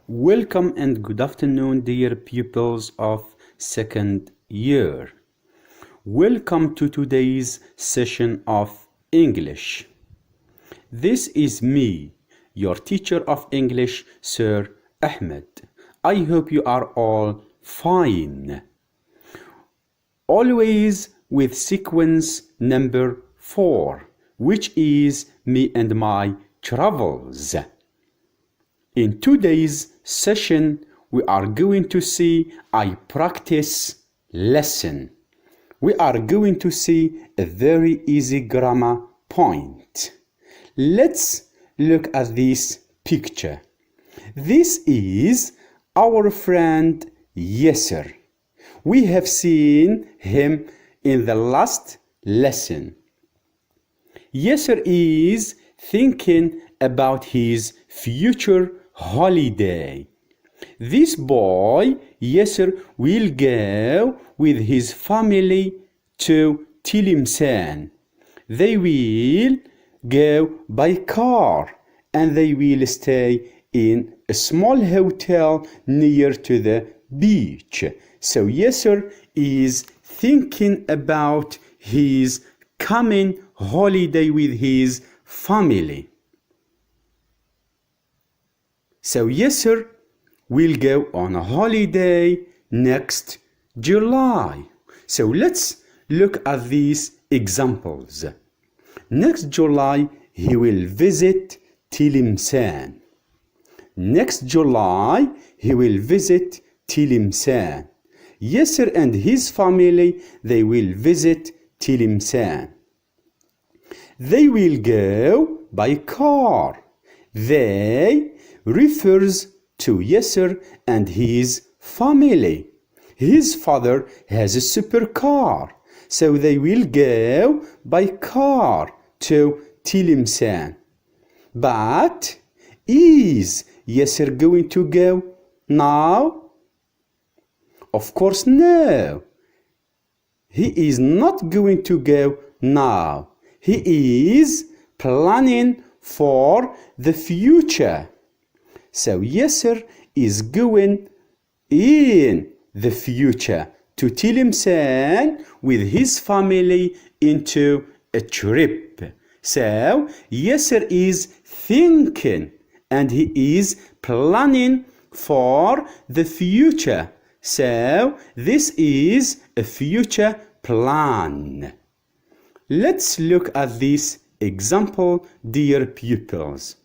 Welcome and good afternoon, dear pupils of second year. Welcome to today's session of English. This is me, your teacher of English, Sir Ahmed. I hope you are all fine. Always with sequence number 4, which is me and my travels. In today's session, we are going to see I practice lesson. We are going to see a very easy grammar point. Let's look at this picture. This is our friend Yasser. We have seen him in the last lesson. Yasser is thinking about his future holiday. This boy, Yasser, will go with his family to Tilimsan. They will go by car and they will stay in a small hotel near to the beach. So Yasser is thinking about his coming holiday with his family. So Yasser will go on a holiday next July. So let's look at these examples. Next July, he will visit Tilimsan. Next July, he will visit Tilimsan. Yasser and his family, they will visit Tilimsan. They will go by car. They refers to Yasser and his family. His father has a supercar, so they will go by car to Tilimsan. But is Yasser going to go now? Of course no. He is not going to go now. He is planning for the future. So Yasser is going in the future to Tilimsan with his family into a trip. So Yasser is thinking and he is planning for the future. So this is a future plan. Let's look at this example, dear pupils.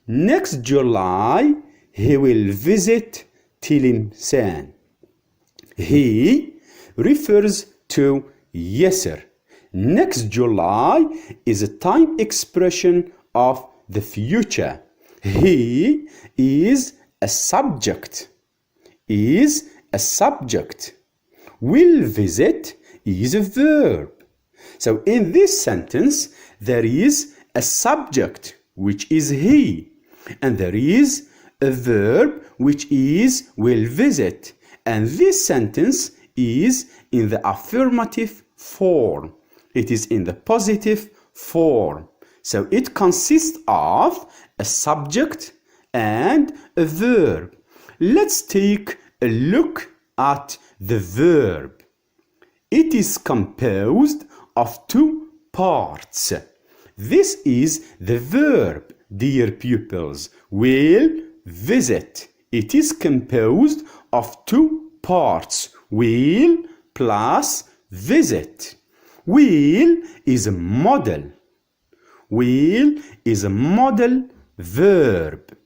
Next July, he will visit Tilimsan. He refers to Yasser. Next July is a time expression of the future. He is a subject. Is a subject. Will visit is a verb. So in this sentence, there is a subject, which is he. And there is a verb which is will visit, and this sentence is in the affirmative form. It is in the positive form. So it consists of a subject and a verb. Let's take a look at the verb. It is composed of two parts. This is the verb, dear pupils, will visit. It is composed of two parts, will plus visit. Will is a model. Will is a model verb.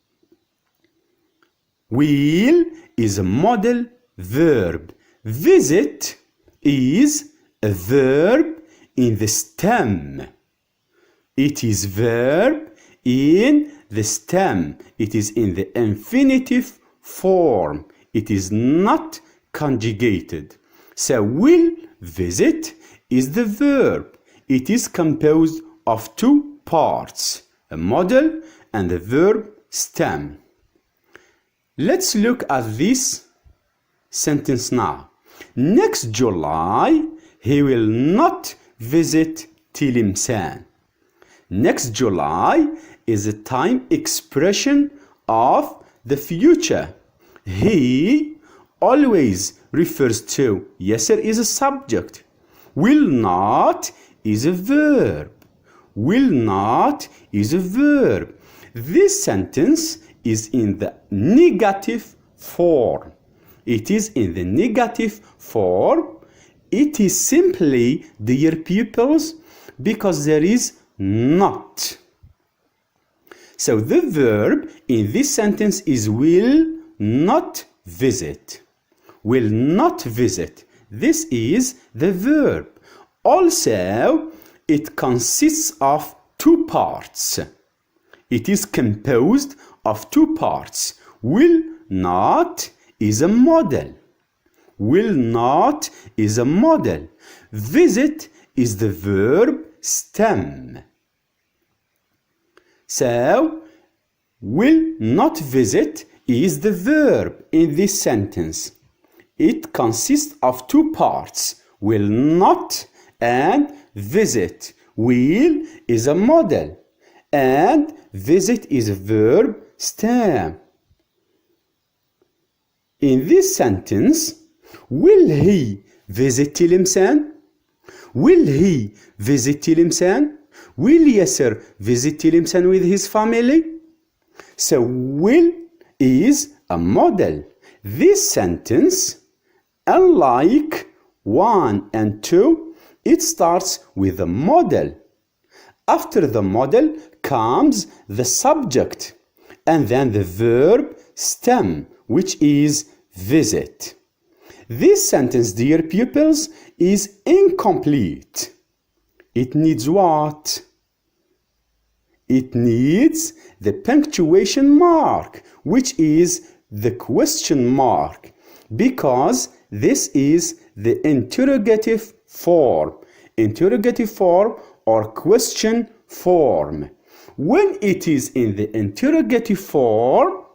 Will is a model verb. Visit is a verb in the stem. It is verb in the stem. It is in the infinitive form. It is not conjugated. So will visit is the verb. It is composed of two parts, a model and the verb stem. Let's look at this sentence now. Next July, he will not visit Tilimsan. Next July is a time expression of the future. He always refers to. Yasser is a subject. Will not is a verb. Will not is a verb. This sentence is in the negative form. It is in the negative form. It is simply, dear pupils, because there is not. So the verb in this sentence is will not visit. Will not visit. This is the verb. Also, it consists of two parts. It is composed of two parts. Will not is a model. Will not is a model. Visit is the verb stem. So, will not visit is the verb in this sentence. It consists of two parts. Will not and visit. Will is a model and visit is a verb stem. In this sentence, will he visit Tilimsan? Will he visit Tilimsan? Will Yasser visit Tilimsan with his family? So will is a model. This sentence, unlike 1 and 2, it starts with a model. After the model comes the subject and then the verb stem, which is visit. This sentence, dear pupils, is incomplete. It needs what? It needs the punctuation mark, which is the question mark, because this is the interrogative form. Interrogative form or question form. When it is in the interrogative form,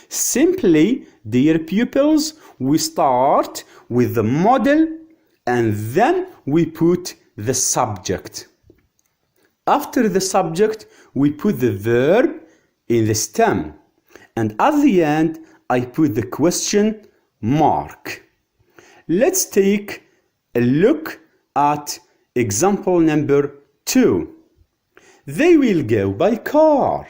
simply, dear pupils, we start with the model and then we put the subject. After the subject, we put the verb in the stem. And at the end, I put the question mark. Let's take a look at example number 2. They will go by car.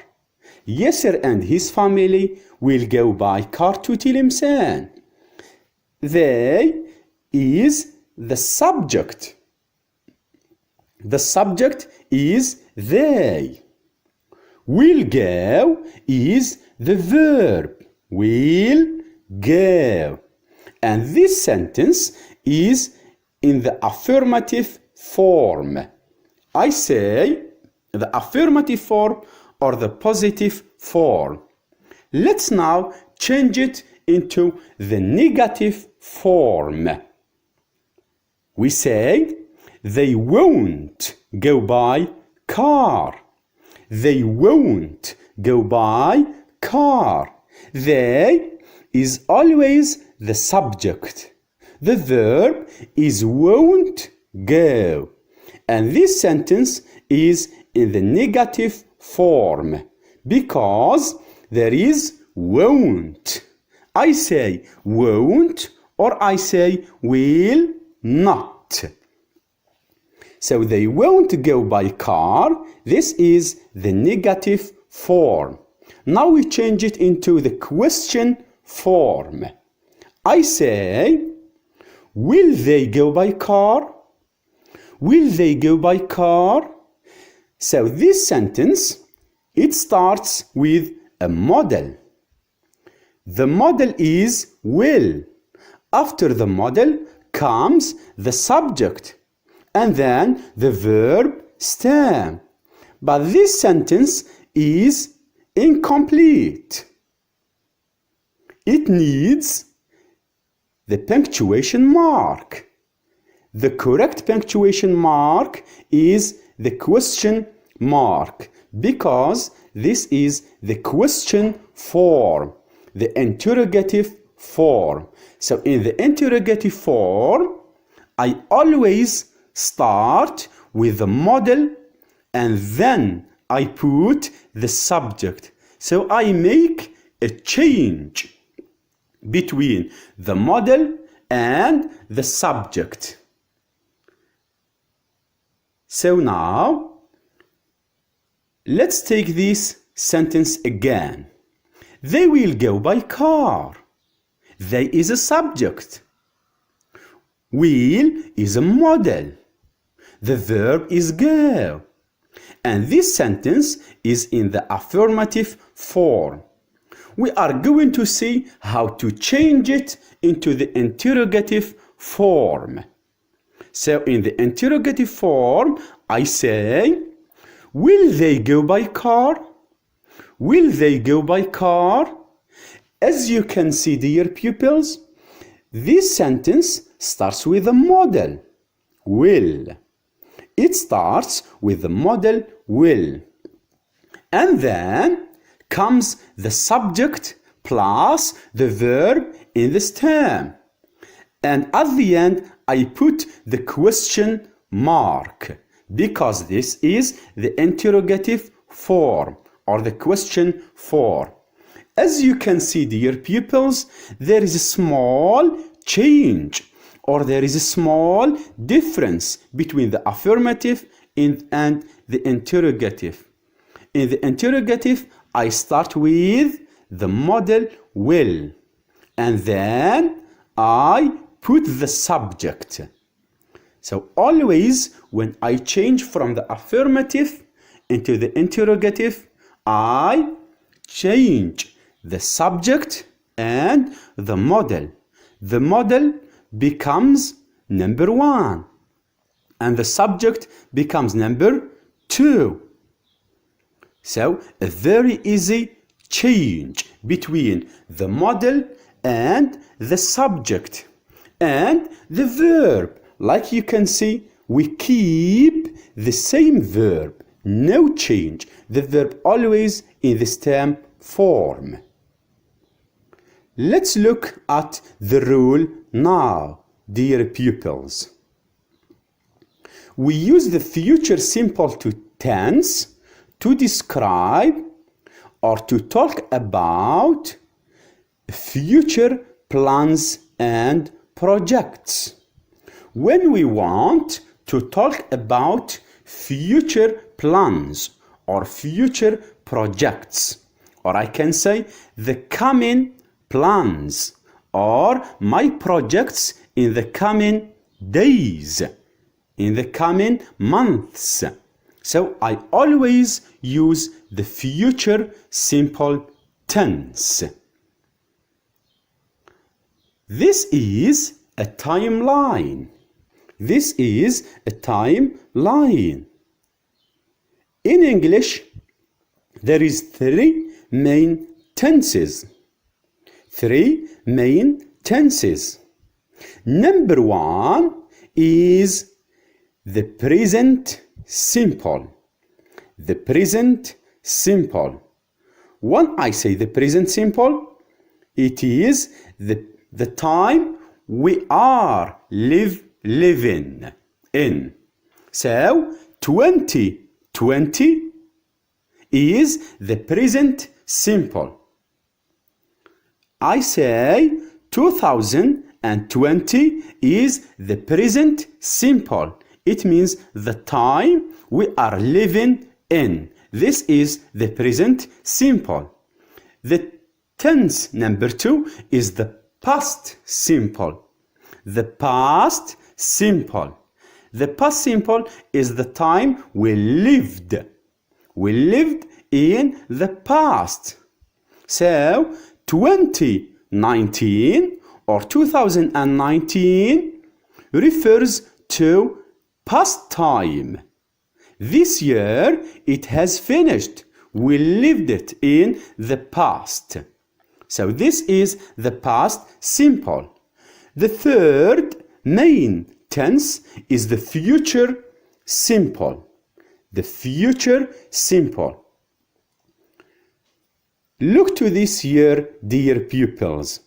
Yasser and his family will go by car to Tilimsan. They is the subject. The subject is they. Will go is the verb. Will go. And this sentence is in the affirmative form. I say the affirmative form or the positive form. Let's now change it into the negative form. We say they won't go by car. They won't go by car. They is always the subject. The verb is won't go. And this sentence is in the negative form because there is won't. I say won't or I say will not. So they won't go by car. This is the negative form. Now we change it into the question form. I say, will they go by car? Will they go by car? So this sentence, it starts with a model. The model is will. After the model comes the subject and then the verb stem. But this sentence is incomplete. It needs the punctuation mark. The correct punctuation mark is the question mark because This is the question form, the interrogative form. So in the interrogative form, I always start with the model and then I put the subject. So I make a change between the model and the subject. So now, let's take this sentence again. They will go by car. They is a subject. Will is a model. The verb is go. And this sentence is in the affirmative form. We are going to see how to change it into the interrogative form. So in the interrogative form, I say, will they go by car? Will they go by car? As you can see, dear pupils, this sentence starts with a model, will. It starts with the model will. And then comes the subject plus the verb in the stem. And at the end, I put the question mark because this is the interrogative form or the question form. As you can see, dear pupils, there is a small change or there is a small difference between the affirmative and the interrogative. In the interrogative, I start with the model will and then I put the subject. So always when I change from the affirmative into the interrogative, I change the subject and the model. The model becomes number 1 and the subject becomes number 2. So a very easy change between the model and the subject. And the verb, like you can see, we keep the same verb, no change. The verb always in the stem form. Let's look at the rule now, dear pupils. We use the future simple tense to describe or to talk about future plans and projects. When we want to talk about future plans or future projects, or I can say the coming plans or my projects in the coming days, in the coming months. So I always use the future simple tense. This is a timeline. This is a timeline. In English, there is 3 main tenses. 3 main tenses. Number 1 is the present simple. The present simple. When I say the present simple, it is the time we are living in. So 2020 is the present simple. I say 2020 is the present simple. It means the time we are living in. This is the present simple. The tense number 2 is the past simple. The past simple. The past simple is the time we lived. We lived in the past. So 2019 or 2019 refers to past time. This year it has finished. We lived it in the past. So this is the past simple. The third main tense is the future simple. The future simple. Look to this year, dear pupils.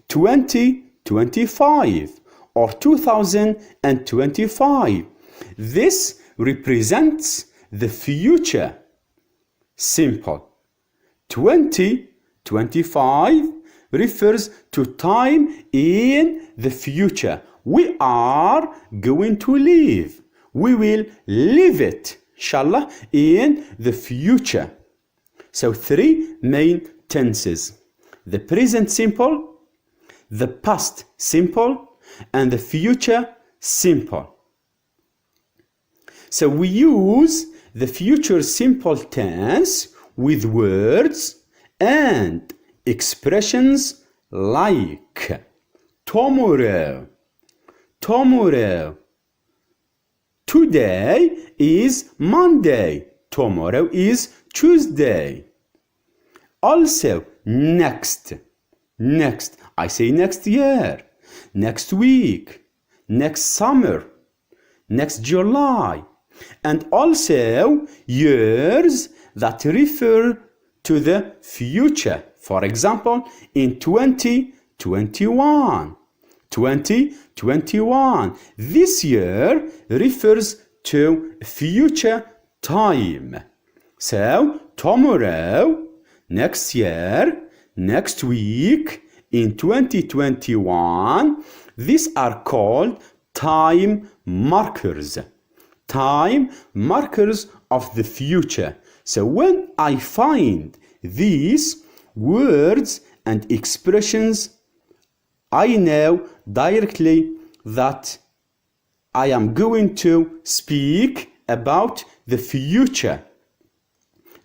2025 or 2025. This represents the future. Simple. 2025 refers to time in the future. We are going to live. We will live it, inshallah, in the future. So three main tenses: the present simple, the past simple, and the future simple. So we use the future simple tense with words and expressions like tomorrow, tomorrow. Today is Monday. Tomorrow is Tuesday. Also, next. Next. I say next year, next week, next summer, next July. And also years that refer to the future. For example, in 2021. 2021. This year refers to future time. So, tomorrow, next year, next week, in 2021, these are called time markers. Time markers of the future. So when I find these words and expressions, I know directly that I am going to speak about the future.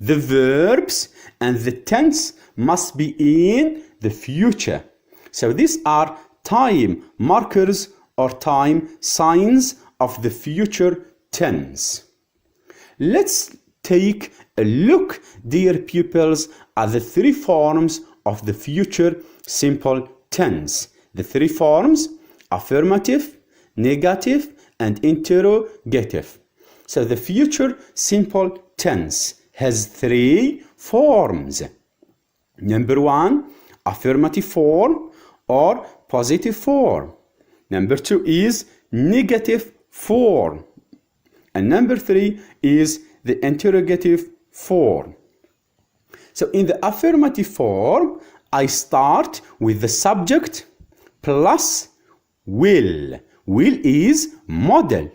The verbs and the tense must be in the future. So these are time markers or time signs of the future tense. Let's take a look, dear pupils, at the three forms of the future simple tense. The three forms: affirmative, negative, and interrogative. So the future simple tense has three forms. Number one, affirmative form or positive form. Number two is negative form. And number three is the interrogative form. So in the affirmative form, I start with the subject plus will. Will is model.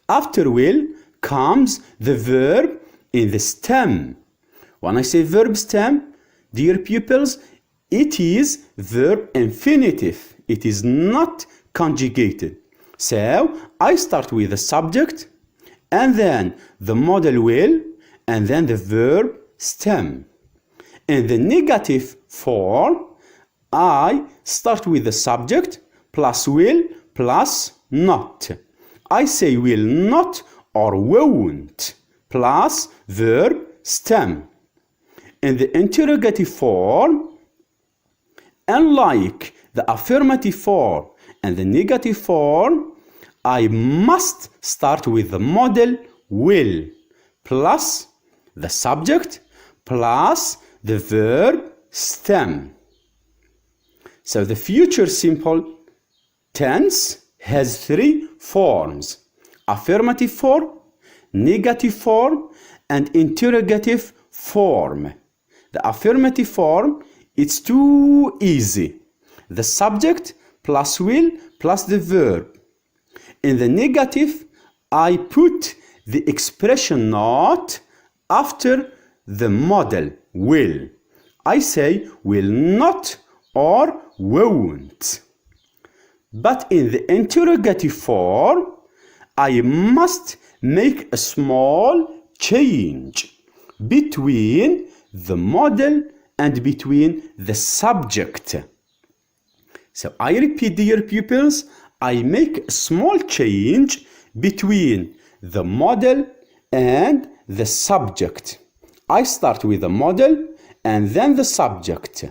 After will comes the verb in the stem. When I say verb stem, dear pupils, it is verb infinitive. It is not conjugated. So I start with the subject, and then the model will, and then the verb stem. In the negative form, I start with the subject plus will plus not. I say will not or won't plus verb stem. In the interrogative form, unlike the affirmative form and the negative form, I must start with the model will plus the subject plus the verb stem. So the future simple tense has three forms: affirmative form, negative form, and interrogative form. The affirmative form, it's too easy. The subject plus will plus the verb. In the negative, I put the expression not after the model will. I say will not or won't. But in the interrogative form, I must make a small change between the model and between the subject. So I repeat, dear pupils, I make a small change between the model and the subject. I start with the model and then the subject.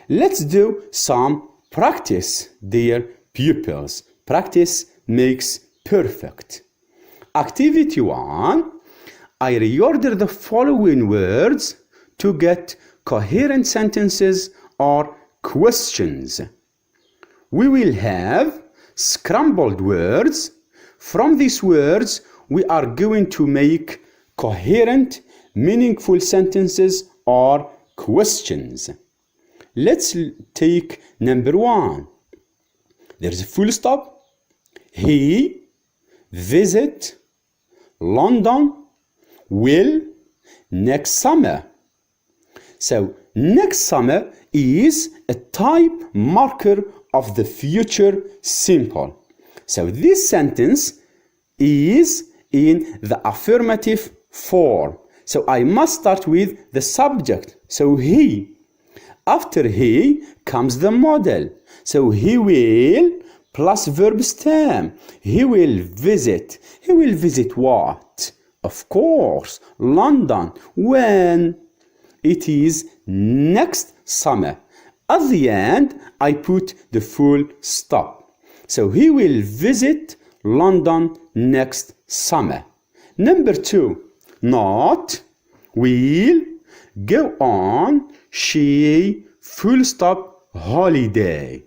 Let's do some practice, dear pupils. Practice makes perfect. Activity 1. I reorder the following words to get coherent sentences are questions. We will have scrambled words. From these words, we are going to make coherent, meaningful sentences or questions. Let's take number 1. There's a full stop. He visit London will next summer. So next summer is a type marker of the future simple. So this sentence is in the affirmative form. So I must start with the subject. So he. After he comes the model. So he will plus verb stem. He will visit. He will visit what? Of course, London. When? It is next summer. At the end, I put the full stop. So he will visit London next summer. Number 2, not, will, go on, she, full stop, holiday.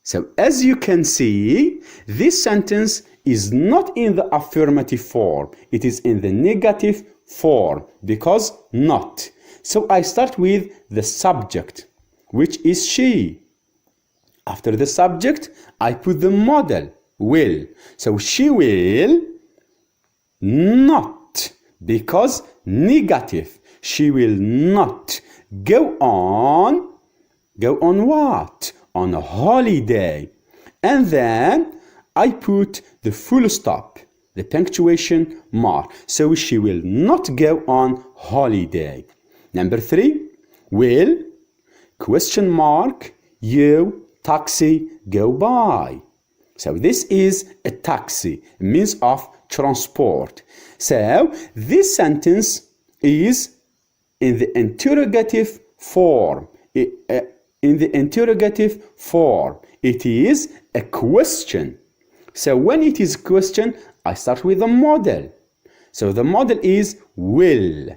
So as you can see, this sentence is not in the affirmative form. It is in the negative form because not. So I start with the subject, which is she. After the subject, I put the model, will. So she will not, because negative. She will not go on. Go on what? On a holiday. And then I put the full stop, the punctuation mark. So she will not go on holiday. Number 3, will, question mark, you, taxi, go by. So this is a taxi, means of transport. So this sentence is in the interrogative form. In the interrogative form, it is a question. So when it is a question, I start with the model. So the model is will.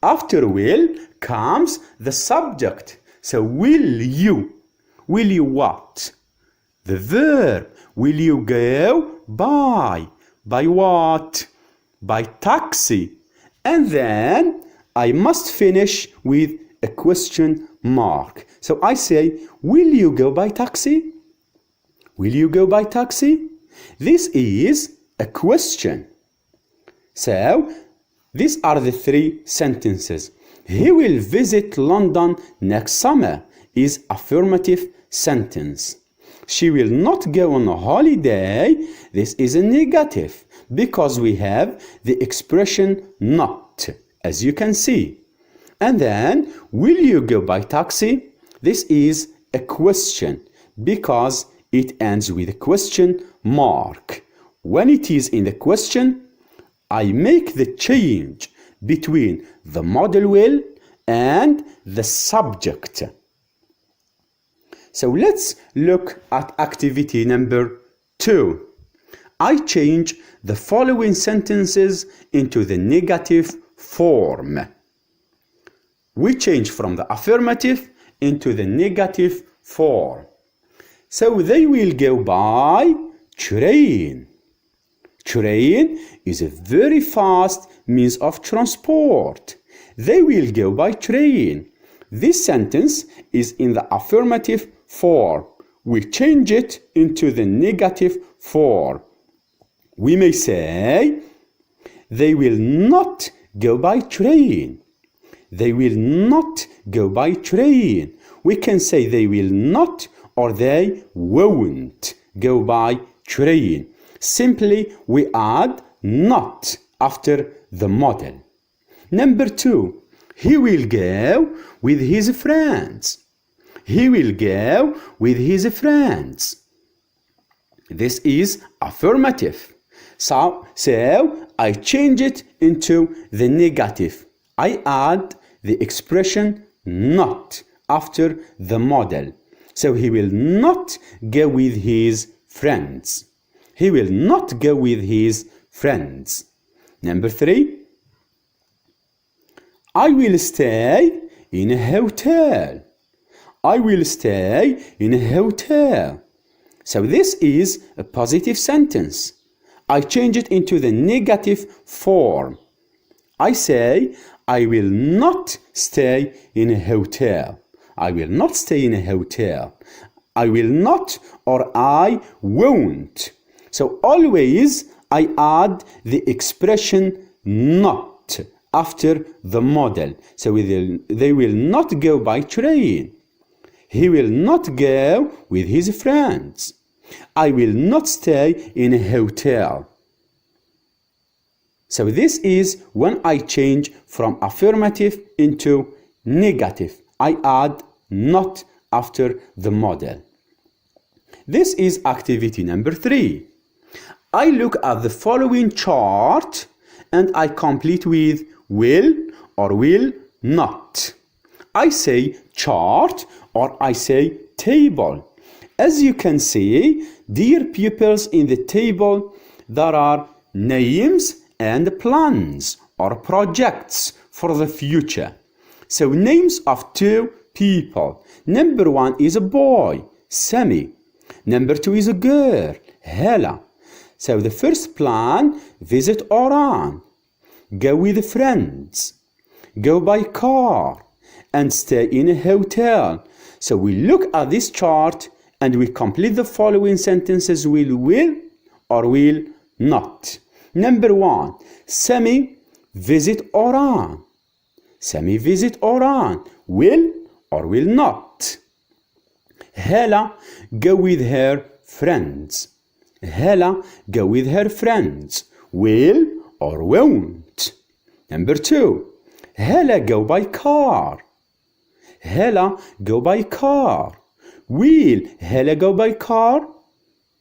After will comes the subject. So will you? Will you what? The verb. Will you go by? By what? By taxi. And then I must finish with a question mark. So I say, will you go by taxi? Will you go by taxi? This is a question. So these are the 3 sentences. He will visit London next summer is affirmative sentence. She will not go on a holiday. This is a negative because we have the expression not, as you can see. And then, will you go by taxi? This is a question because it ends with a question mark. When it is in the question, I make the change between the model will and the subject. So let's look at activity number 2. I change the following sentences into the negative form. We change from the affirmative into the negative form. So they will go by train. Train is a very fast means of transport. They will go by train. This sentence is in the affirmative form. We change it into the negative form. We may say, they will not go by train. They will not go by train. We can say they will not or they won't go by train. Simply we add not after the model. Number 2, he will go with his friends. He will go with his friends. This is affirmative. So I change it into the negative. I add the expression not after the model. So he will not go with his friends. He will not go with his friends. Number 3, I will stay in a hotel. I will stay in a hotel. So this is a positive sentence. I change it into the negative form. I say, I will not stay in a hotel. I will not stay in a hotel. I will not or I won't. So always I add the expression not after the model. So they will not go by train. He will not go with his friends. I will not stay in a hotel. So this is when I change from affirmative into negative. I add not after the model. This is activity number 3. I look at the following chart and I complete with will or will not. I say chart or I say table. As you can see, dear pupils, in the table there are names and plans or projects for the future. So names of 2 people. Number 1 is a boy, Sammy. Number 2 is a girl, Hela. So the first plan, visit Oran. Go with friends. Go by car and stay in a hotel. So we look at this chart and we complete the following sentences with will or will not. Number 1, Sammy visit Oran. Sammy visit Oran. Will or will not. Hela go with her friends. Hela go with her friends. Will or won't. Number 2, Hela go by car. Hela go by car. Will Hela go by car?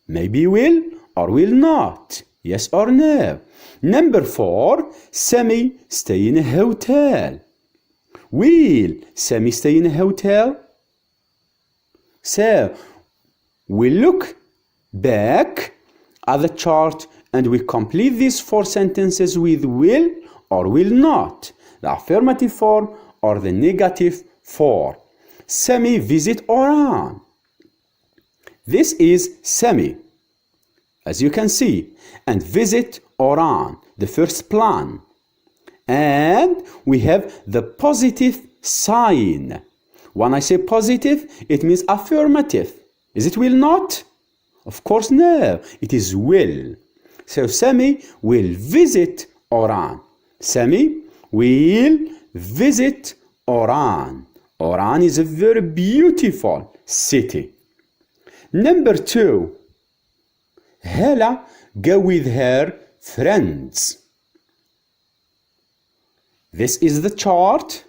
Maybe will or will not. Yes or no. Number 4, Sammy stay in a hotel. Will Sammy stay in a hotel? So we look back at the chart and we complete these 4 sentences with will or will not, the affirmative form or the negative form. Sammy visit Oran. This is Sammy, as you can see, and visit Oran, the first plan. And we have the positive sign. When I say positive, it means affirmative. Is it will not? Of course no, it is will. So Sammy will visit Oran. Sammy will visit Oran. Oran is a very beautiful city. Number 2, Hela go with her friends. This is the chart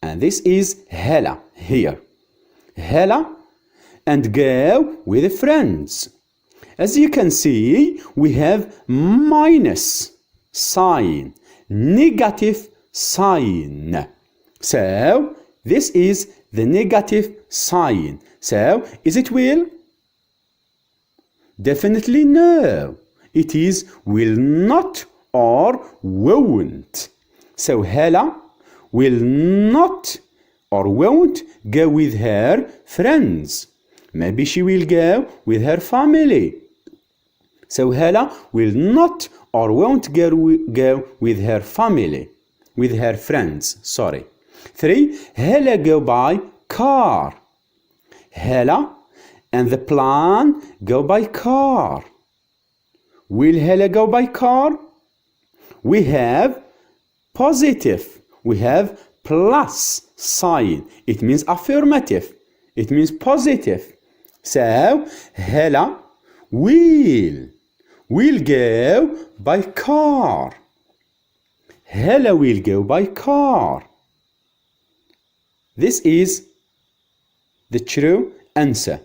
and this is Hela here. Hela and go with friends. As you can see, we have minus sign, negative sign. So this is the negative sign. So is it will? Definitely no. It is will not or won't. So Hela will not or won't go with her friends. Maybe she will go with her family. So Hela will not or won't go with her family, with her friends, sorry. 3, Hela go by car. Hela and the plan go by car. Will Hela go by car? We have positive. We have plus sign. It means affirmative. It means positive. So Hela will go by car. Hela will go by car. This is the true answer.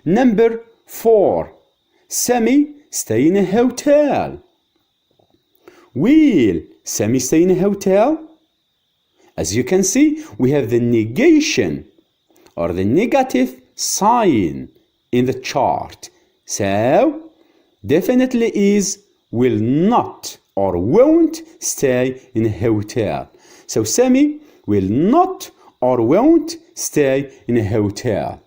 Number 4, Sammy stay in a hotel. Will Sammy stay in a hotel? As you can see, we have the negation or the negative sign in the chart. So definitely is will not or won't stay in a hotel. So Sammy will not or won't stay in a hotel.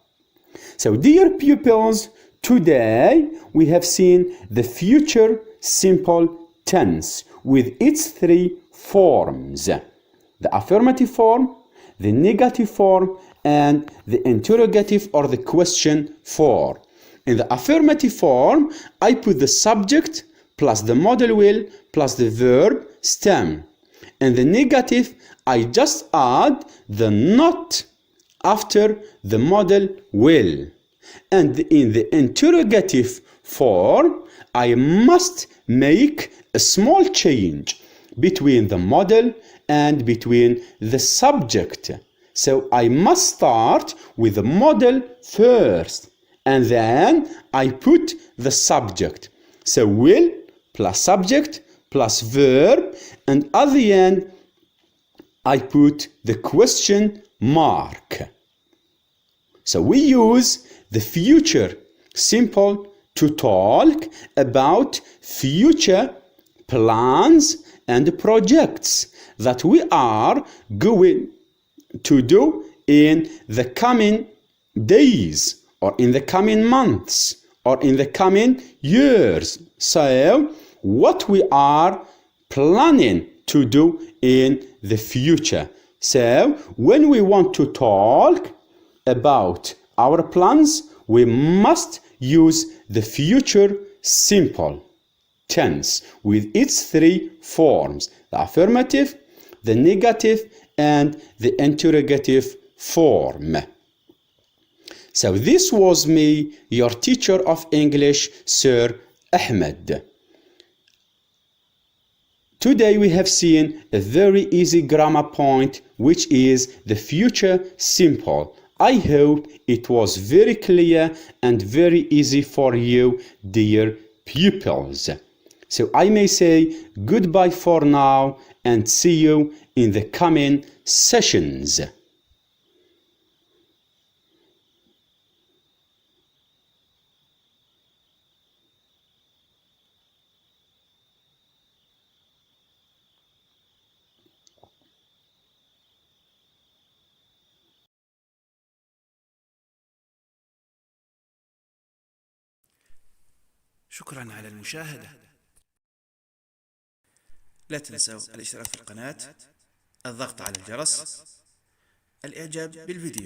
So, dear pupils, today we have seen the future simple tense with its three forms: the affirmative form, the negative form, and the interrogative or the question form. In the affirmative form, I put the subject plus the modal will plus the verb stem. In the negative, I just add the not after the modal will. And in the interrogative form, I must make a small change between the modal and between the subject. So I must start with the modal first, and then I put the subject. So will plus subject plus verb, and at the end I put the question mark. So we use the future simple to talk about future plans and projects that we are going to do in the coming days, or in the coming months, or in the coming years. So what we are planning to do in the future. So when we want to talk about our plans, we must use the future simple tense with its three forms: the affirmative, the negative, and the interrogative form. So this was me, your teacher of English, Sir Ahmed. Today we have seen a very easy grammar point, which is the future simple. I hope it was very clear and very easy for you, dear pupils. So I may say goodbye for now and see you in the coming sessions. شكرا على المشاهدة. لا تنسوا الاشتراك في القناة، الضغط على الجرس، الإعجاب بالفيديو.